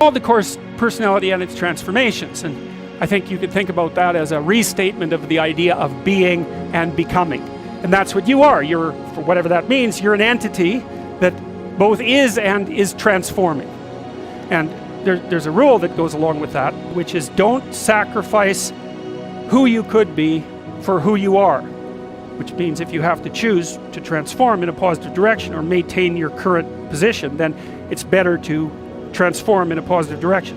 Called the course Personality and Its Transformations, and I think you could think about that as a restatement of the idea of being and becoming. And that's what you are. You're, for whatever that means, you're an entity that both is and is transforming. And there's a rule that goes along with that, which is don't sacrifice who you could be for who you are. Which means if you have to choose to transform in a positive direction or maintain your current position, then it's better to transform in a positive direction.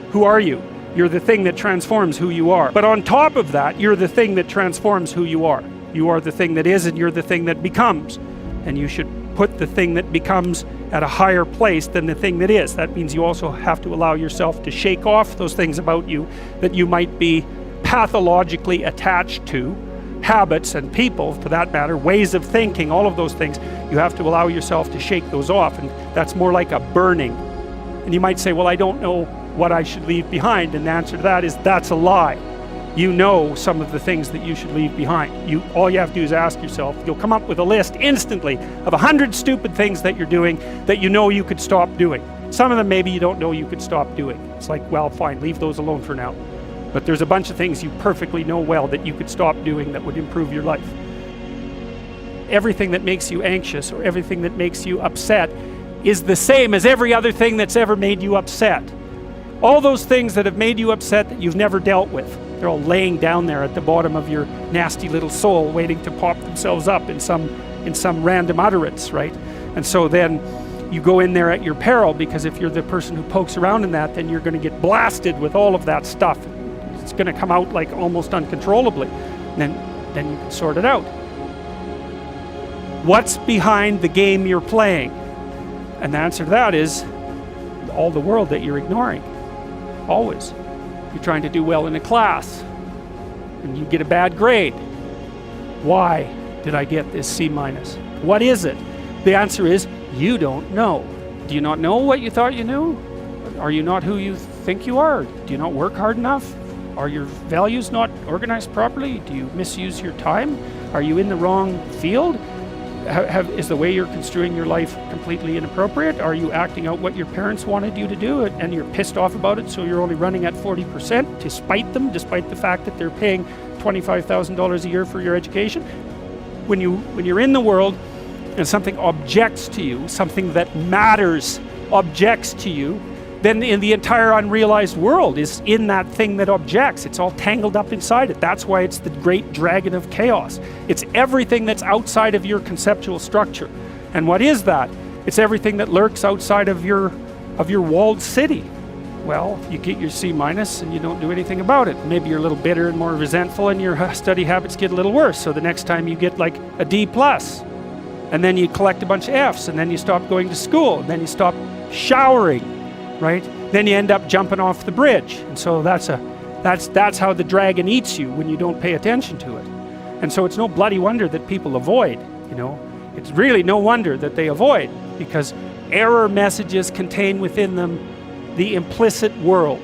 Who are you? You're the thing that transforms who you are. But on top of that, you're the thing that transforms who you are. You are the thing that is, and you're the thing that becomes. And you should put the thing that becomes at a higher place than the thing that is. That means you also have to allow yourself to shake off those things about you that you might be pathologically attached to, habits and people, for that matter, ways of thinking, all of those things. You have to allow yourself to shake those off, and that's more like a burning. And you might say, well, I don't know what I should leave behind, and the answer to that is that's a lie. You know some of the things that you should leave behind. All you have to do is ask yourself. You'll come up with a list instantly of 100 stupid things that you're doing that you know you could stop doing. Some of them maybe you don't know you could stop doing. It's like, well, fine, leave those alone for now. But there's a bunch of things you perfectly know well that you could stop doing that would improve your life. Everything that makes you anxious or everything that makes you upset is the same as every other thing that's ever made you upset. All those things that have made you upset that you've never dealt with, they're all laying down there at the bottom of your nasty little soul, waiting to pop themselves up in some random utterance, right? And so then you go in there at your peril, because if you're the person who pokes around in that, then you're going to get blasted with all of that stuff. It's going to come out like almost uncontrollably. And then you can sort it out. What's behind the game you're playing? And the answer to that is all the world that you're ignoring. Always. You're trying to do well in a class and you get a bad grade. Why did I get this C-? What is it? The answer is you don't know. Do you not know what you thought you knew? Are you not who you think you are? Do you not work hard enough? Are your values not organized properly? Do you misuse your time? Are you in the wrong field? Is the way you're construing your life completely inappropriate? Are you acting out what your parents wanted you to do and you're pissed off about it, so you're only running at 40% to spite them, despite the fact that they're paying $25,000 a year for your education? When you're in the world and something objects to you, something that matters objects to you, then in the entire unrealized world is in that thing that objects. It's all tangled up inside it. That's why it's the great dragon of chaos. It's everything that's outside of your conceptual structure. And what is that? It's everything that lurks outside of your walled city. Well, you get your C- and you don't do anything about it. Maybe you're a little bitter and more resentful, and your study habits get a little worse. So the next time you get like a D+, and then you collect a bunch of Fs, and then you stop going to school, and then you stop showering. Right? Then you end up jumping off the bridge. And so that's how the dragon eats you when you don't pay attention to it. And so it's no bloody wonder that people avoid, you know. It's really no wonder that they avoid, because error messages contain within them the implicit world.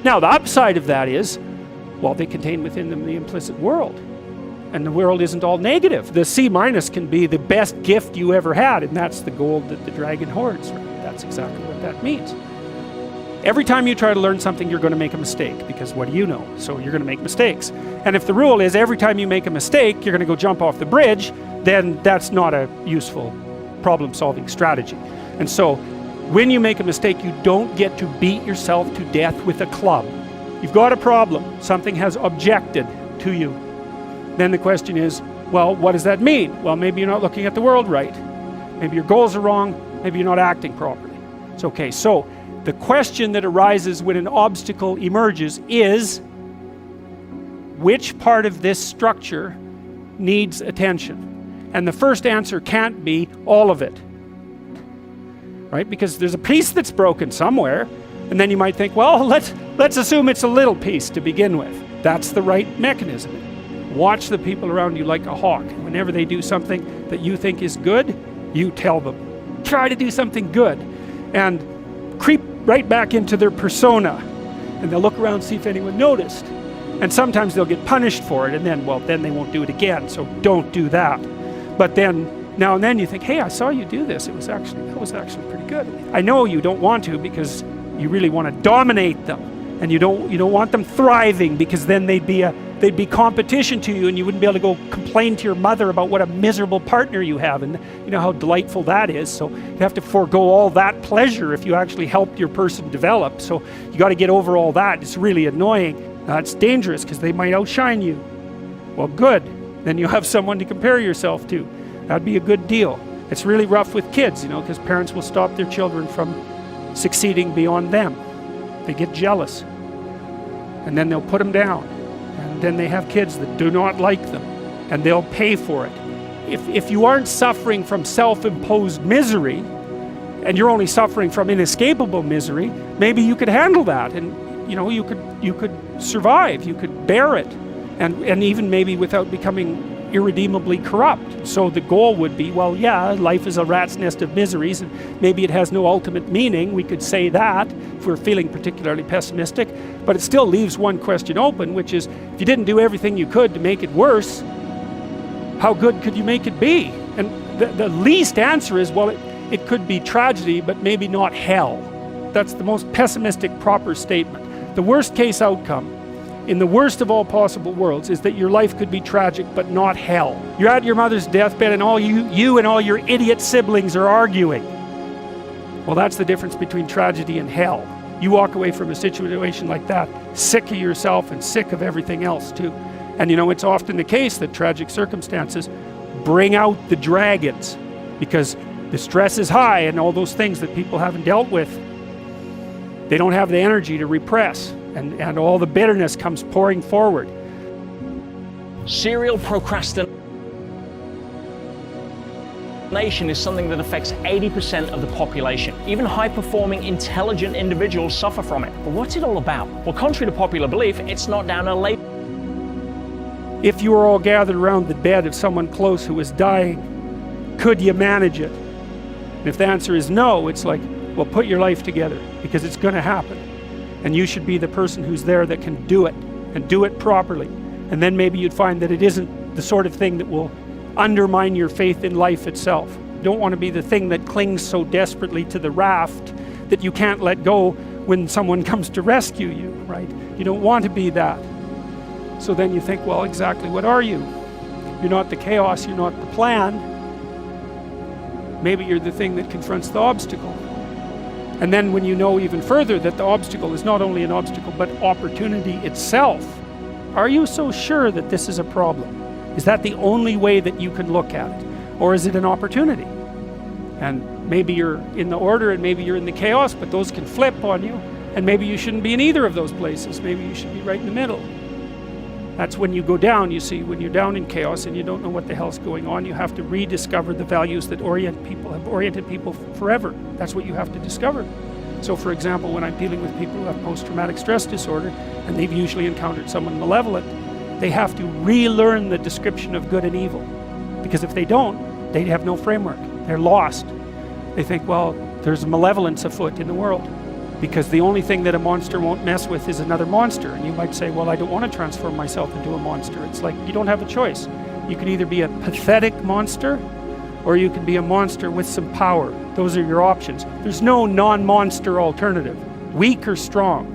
Now the upside of that is, well, they contain within them the implicit world. And the world isn't all negative. The C- can be the best gift you ever had, and that's the gold that the dragon hoards. Right? That's exactly what that means. Every time you try to learn something, you're going to make a mistake, because what do you know? So you're going to make mistakes. And if the rule is every time you make a mistake, you're going to go jump off the bridge, then that's not a useful problem-solving strategy. And so when you make a mistake, you don't get to beat yourself to death with a club. You've got a problem. Something has objected to you. Then the question is, well, what does that mean? Well, maybe you're not looking at the world right. Maybe your goals are wrong. Maybe you're not acting properly. It's okay. So the question that arises when an obstacle emerges is, which part of this structure needs attention? And the first answer can't be all of it. Right? Because there's a piece that's broken somewhere, and then you might think, well, let's assume it's a little piece to begin with. That's the right mechanism. Watch the people around you like a hawk. Whenever they do something that you think is good, you tell them. Try to do something good. And creep right back into their persona. And they'll look around and see if anyone noticed. And sometimes they'll get punished for it, and then, well, then they won't do it again, so don't do that. But then, now and then you think, hey, I saw you do this. That was actually pretty good. I know you don't want to, because You really want to dominate them, and you don't want them thriving, because then they'd be competition to you, and you wouldn't be able to go complain to your mother about what a miserable partner you have, and you know how delightful that is. So you have to forego all that pleasure if you actually helped your person develop. So you got to get over all that. It's really annoying. It's dangerous because they might outshine you. Well, good. Then you have someone to compare yourself to. That'd be a good deal. It's really rough with kids, you know, because parents will stop their children from succeeding beyond them. They get jealous, and then they'll put them down, and then they have kids that do not like them, and they'll pay for it. If you aren't suffering from self-imposed misery, and you're only suffering from inescapable misery, maybe you could handle that, and you know, you could survive, you could bear it, and even maybe without becoming irredeemably corrupt. So the goal would be, well, yeah, life is a rat's nest of miseries, and maybe it has no ultimate meaning. We could say that if we're feeling particularly pessimistic, but it still leaves one question open, which is, if you didn't do everything you could to make it worse, how good could you make it be? And the least answer is, well, it could be tragedy, but maybe not hell. That's the most pessimistic proper statement. The worst case outcome in the worst of all possible worlds is that your life could be tragic, but not hell. You're at your mother's deathbed, and all you and all your idiot siblings are arguing. Well, that's the difference between tragedy and hell. You walk away from a situation like that sick of yourself and sick of everything else too. And you know, it's often the case that tragic circumstances bring out the dragons, because the stress is high, and all those things that people haven't dealt with, they don't have the energy to repress. And all the bitterness comes pouring forward. Serial procrastination is something that affects 80% of the population. Even high-performing, intelligent individuals suffer from it. But what's it all about? Well, contrary to popular belief, it's not down to labor. If you were all gathered around the bed of someone close who was dying, could you manage it? And if the answer is no, it's like, well, put your life together, because it's going to happen. And you should be the person who's there that can do it, and do it properly. And then maybe you'd find that it isn't the sort of thing that will undermine your faith in life itself. You don't want to be the thing that clings so desperately to the raft that you can't let go when someone comes to rescue you, right? You don't want to be that. So then you think, well, exactly what are you? You're not the chaos, you're not the plan. Maybe you're the thing that confronts the obstacle. And then when you know even further that the obstacle is not only an obstacle, but opportunity itself, are you so sure that this is a problem? Is that the only way that you can look at it? Or is it an opportunity? And maybe you're in the order, and maybe you're in the chaos, but those can flip on you. And maybe you shouldn't be in either of those places. Maybe you should be right in the middle. That's when you go down, you see, when you're down in chaos and you don't know what the hell's going on, you have to rediscover the values that have oriented people forever. That's what you have to discover. So for example, when I'm dealing with people who have post-traumatic stress disorder, and they've usually encountered someone malevolent, they have to relearn the description of good and evil. Because if they don't, they have no framework. They're lost. They think, well, there's malevolence afoot in the world, because the only thing that a monster won't mess with is another monster. And you might say, well, I don't want to transform myself into a monster. It's like, you don't have a choice. You can either be a pathetic monster, or you can be a monster with some power. Those are your options. There's no non-monster alternative, weak or strong.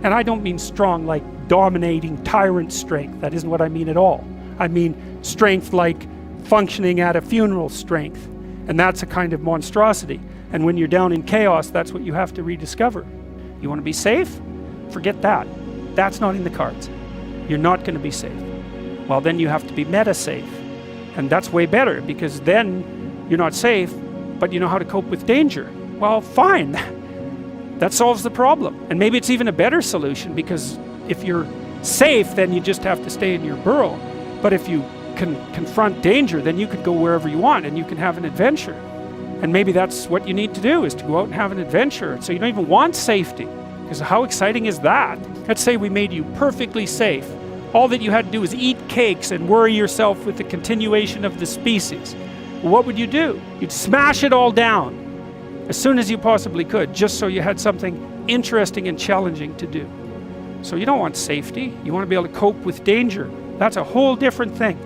And I don't mean strong like dominating tyrant strength. That isn't what I mean at all. I mean strength like functioning at a funeral strength. And that's a kind of monstrosity. And when you're down in chaos, that's what you have to rediscover. You want to be safe? Forget that. That's not in the cards. You're not going to be safe. Well, then you have to be meta-safe. And that's way better, because then you're not safe, but you know how to cope with danger. Well, fine. That solves the problem. And maybe it's even a better solution, because if you're safe, then you just have to stay in your burrow. But if you can confront danger, then you can go wherever you want, and you can have an adventure. And maybe that's what you need to do, is to go out and have an adventure. So you don't even want safety, because how exciting is that? Let's say we made you perfectly safe. All that you had to do was eat cakes and worry yourself with the continuation of the species. Well, what would you do? You'd smash it all down as soon as you possibly could, just so you had something interesting and challenging to do. So you don't want safety. You want to be able to cope with danger. That's a whole different thing.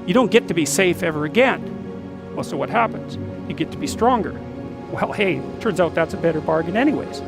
You don't get to be safe ever again. Well, so what happens? You get to be stronger. Well, hey, turns out that's a better bargain anyways.